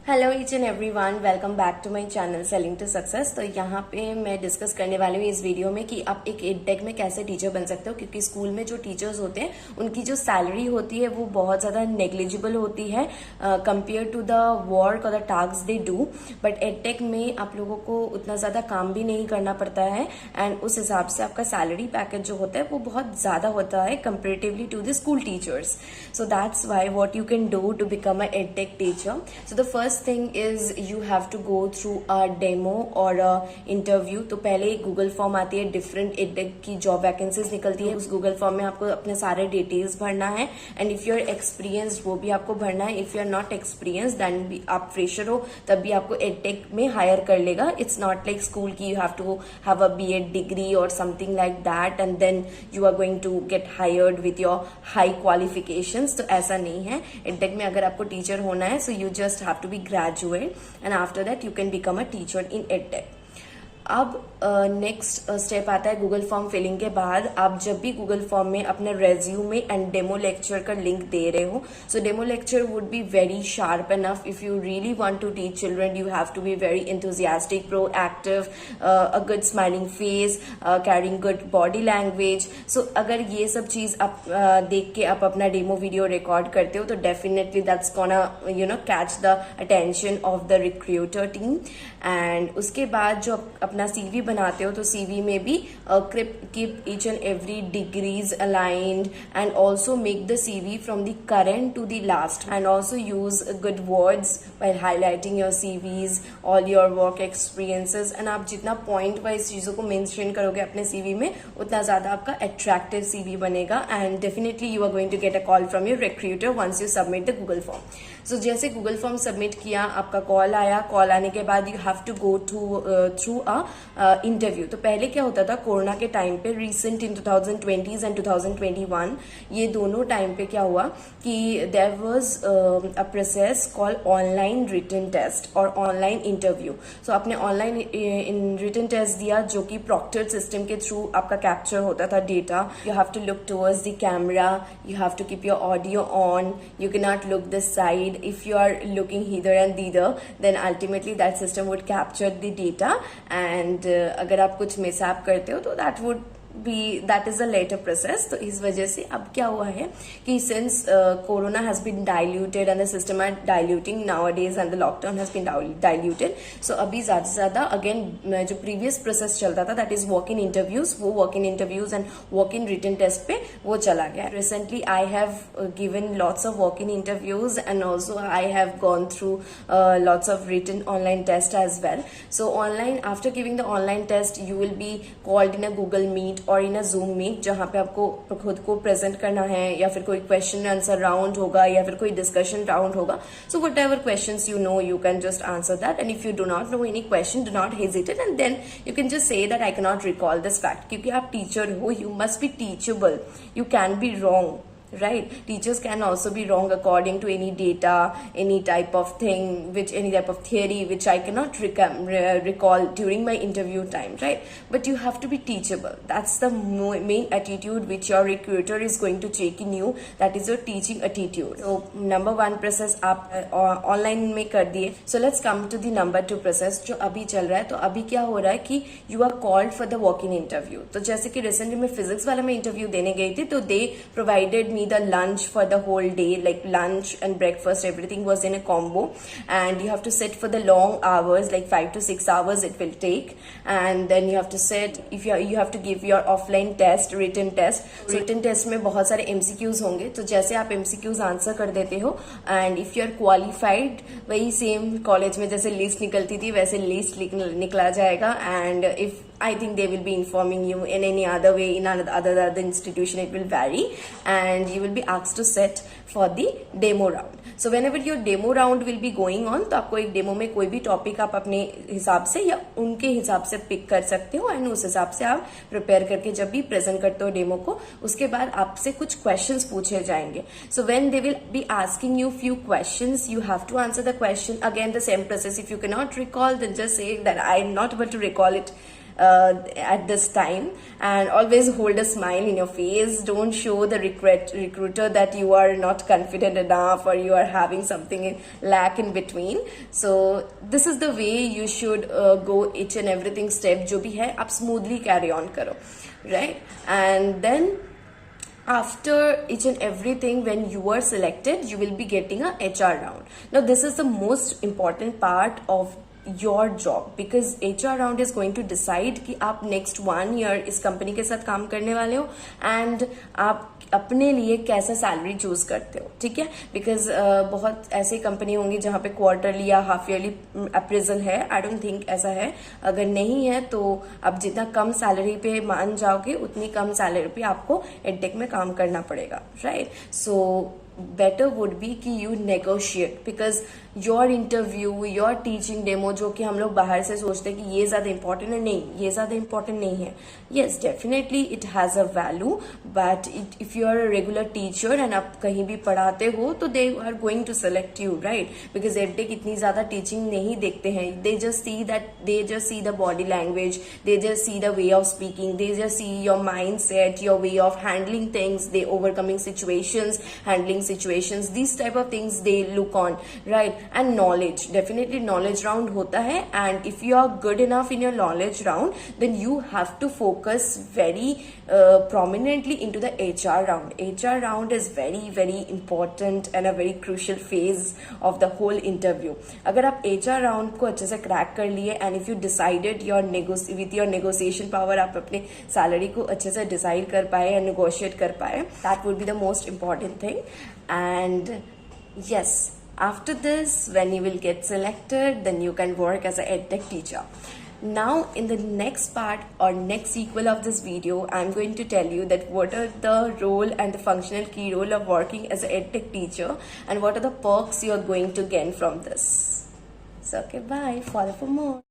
Hello each and everyone, welcome back to my channel selling to success. तो यहाँ पे मैं डिस्कस करने वाली हूँ इस वीडियो में कि आप एक एडटेक में कैसे टीचर बन सकते हो, क्योंकि स्कूल में जो टीचर्स होते हैं उनकी जो सैलरी होती है वो बहुत ज़्यादा नेग्लिजिबल होती है कंपेयर टू द वर्क और the task they do. But edtech में आप लोगों को उतना ज़्यादा काम भी नहीं करना पड़ता है एंड उस हिसाब से आपका सैलरी पैकेज जो होता है वो बहुत ज़्यादा होता है comparatively to the school teachers. So that's why what you can do to become a edtech teacher. So the first thing is you have to go through a demo or a interview। तो पहले एक Google form आती है, different edtech की job vacancies निकलती है। उस Google form में आपको अपने सारे डिटेल्स भरना है and if you are experienced वो भी आपको भरना है। If you are not experienced then भी आप फ्रेशर हो तब भी आपको एडटेक में हायर कर लेगा। इट्स नॉट लाइक स्कूल की you have to have a B Ed degree और something like that and then you are going to get hired with your high qualifications. तो ऐसा नहीं है। एडटेक में अगर आपको टीचर होना है so you just have to be graduate and after that you can become a teacher in edtech। अब नेक्स्ट स्टेप आता है गूगल फॉर्म फिलिंग के बाद। आप जब भी गूगल फॉर्म में अपने रेज्यूमे एंड डेमो लेक्चर का लिंक दे रहे हो, so demo lecture would be very sharp enough. If you really want to teach children you have to be very enthusiastic, proactive, a good smiling face, carrying good body language। so अगर ये सब चीज आप देख के आप अपना demo video record करते हो तो definitely that's gonna catch the attention of the recruiter team. And उसके बाद जो अपना सीवी बनाते हो तो सीवी में भी keep each and every degrees aligned and also make the CV from the current to the last and also use good words while highlighting your CVs, all your work experiences. And आप जितना point wise चीजों को mention करोगे अपने CV में उतना ज्यादा आपका अट्रैक्टिव सीवी बनेगा and definitely you are going to get a call from your recruiter once you submit the Google form. So जैसे गूगल फॉर्म सबमिट किया, आपका कॉल आया, कॉल आने के बाद you have to go through a interview. तो पहले क्या होता था कोरोना के टाइम पे, रिसेंट इन 2020 एंड 2021, ये दोनों टाइम पे क्या हुआ कि there was a process call online written test और ऑनलाइन इंटरव्यू। सो आपने ऑनलाइन रिटन टेस्ट दिया जो कि प्रॉक्टर्ड सिस्टम के थ्रू आपका कैप्चर होता था data. You have to look towards the camera, you have to keep your audio on, you can not look the side. If you are looking hither and thither then ultimately that system would capture the data and अगर आप कुछ मिसअप करते हो तो that is a later process। तो इस वजह से अब क्या हुआ है कि since corona has been diluted and the system are diluting nowadays and the lockdown has been diluted, so अभी ज्यादा से ज्यादा again जो previous process चलता था that is walk-in interviews, वो walk-in interviews and walk-in written test पे वो चला गया। Recently I have given lots of walk-in interviews and also I have gone through lots of written online test as well। So online, after giving the online test you will be called in a Google Meet और इन a Zoom meet जहां पे आपको खुद को present करना है या फिर कोई क्वेश्चन आंसर राउंड होगा या फिर कोई डिस्कशन राउंड होगा। So what ever questions you know you can just answer that and if you do not know any question do not hesitate and then you can just say that I cannot recall this fact। क्योंकि आप teacher हो, you must be teachable, you can be wrong, right? Teachers can also be wrong according to any data, any type of thing, any type of theory which I cannot recall during my interview time, right? But you have to be teachable. That's the main attitude which your recruiter is going to check in you, that is your teaching attitude। So number one process आप online में कर दिए। So let's come to the number two process जो अभी चल रहा है। तो अभी क्या हो रहा है कि you are called for the walk-in interview। तो जैसे कि recently मैं physics वाला में इंटरव्यू देने गई थी तो they provided me the lunch for the whole day, like lunch and breakfast, everything was in a combo and you have to sit for the long hours, like 5 to 6 hours it will take and then you have to sit, if you have to give your offline test, written test। so written test में बहुत सारे MCQs होंगे। तो जैसे आप MCQs answer कर देते हो and if you are qualified, वही सेम कॉलेज में जैसे लिस्ट निकलती थी वैसे लिस्ट निकला जाएगा and if I think they will be informing you in any other way, in other institution it will vary and you will be asked to sit for the demo round। so whenever your demo round will be going on तो आपको एक demo में कोई भी topic आप अपने हिसाब से या उनके हिसाब से पिक कर सकते हो एंड उस हिसाब से आप प्रिपेयर करके जब भी प्रेजेंट करते हो डेमो को उसके बाद आपसे कुछ क्वेश्चंस पूछे जाएंगे। so when they will be asking you few questions you have to answer the question, again the same process। if you cannot recall then just say that I am not able to recall it at this time. And always hold a smile in your face. Don't show the recruiter that you are not confident enough or you are having something lack in between. So this is the way you should go each and everything step जो भी है आप smoothly carry on करो, right? And then after each and everything, when you are selected, you will be getting a HR round. Now this is the most important part of your job because HR round is going to decide कि आप next 1 year इस company के साथ काम करने वाले हो and आप अपने लिए कैसा सैलरी चूज करते हो, ठीक है? बिकॉज बहुत ऐसी कंपनी होंगी जहां पे क्वार्टरली या हाफ ईयरली अप्रेजल है. आई डोंट थिंक ऐसा है. अगर नहीं है तो आप जितना कम सैलरी पे मान जाओगे उतनी कम सैलरी पे आपको एडटेक में काम करना पड़ेगा, right? So better would be कि you negotiate because your interview, your teaching demo, जो कि हम लोग बाहर से सोचते हैं कि ये ज्यादा इंपॉर्टेंट है, नहीं, ये ज्यादा इंपॉर्टेंट नहीं है. Yes, definitely it has a value, but if you are a regular teacher and आप कहीं भी पढ़ाते हो तो they are going to select you, right? Because edtech इतनी ज्यादा टीचिंग नहीं देखते हैं. They just see the body language, they just see the way of speaking, they just see your mindset, your way of handling things, they overcoming situations, handling situations, these type of things they look on, right? And knowledge, definitely knowledge round hota hai, and if you are good enough in your knowledge round, then you have to focus very prominently into the HR round. HR round is very very important and a very crucial phase of the whole interview. अगर आप HR round को अच्छे से crack कर लिए and if you decided with your negotiation power आप अपने salary को अच्छे से डिसाइड कर पाए या negotiate कर पाए, that would be the most important thing. And yes, after this, when you will get selected, then you can work as a EdTech teacher. Now in the next part or next sequel of this video, I'm going to tell you that what are the role and the functional key role of working as an EdTech teacher and what are the perks you are going to gain from this. So okay, bye, follow for more.